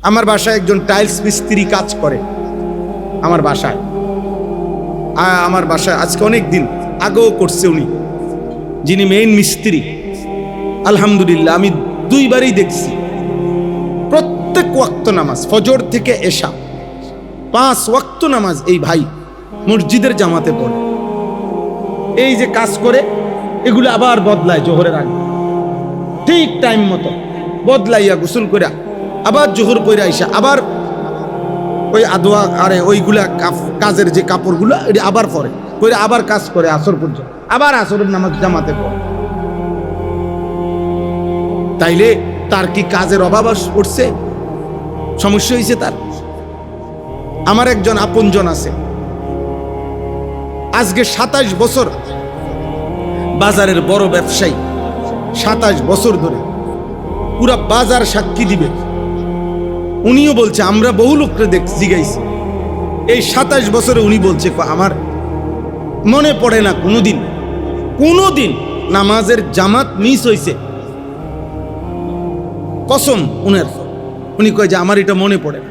আমার বাসায় একজন টাইলস মিস্ত্রি কাজ করে আমার বাসায়। আমার বাসায় আজকে অনেক দিন আগেও করছে উনি, যিনি মেইন মিস্ত্রি। আলহামদুলিল্লাহ আমি দুইবারই দেখছি প্রত্যেক ওয়াক্ত নামাজ, ফজর থেকে এশা 5 ওয়াক্ত নামাজ এই ভাই মসজিদের জামাতে পড়ে। এই যে কাজ করে এগুলো আবার বদলায়, জোহরের আগে ঠিক টাইম মতো বদলাইয়া গোসল করে আবার জোহর পরে আইসা আবার ওই আদোয়া আরে ওইগুলা কাজের যে কাপড়গুলো এটা আবার পরে করে আবার কাজ করে আসর পর্যন্ত, আবার আসরের নামাজ জামাতে পড়ে। তাইলে তার কি কাজের অভাব পড়ছে? সমস্যা হয়েছে তার? আমার একজন আপনজন আছে, আজকে 27 বছর বাজারের বড় ব্যবসায়ী, 27 বছর ধরে পুরা বাজার সাক্ষী দিবে। উনিও বলছে, আমরা বহু লোককে জিগাইছি, এই 27 বছরে উনি বলছে আমার মনে পড়ে না কোনোদিন নামাজের জামাত মিস হয়েছে। কসম উনি কয় যে আমার এটা মনে পড়ে না।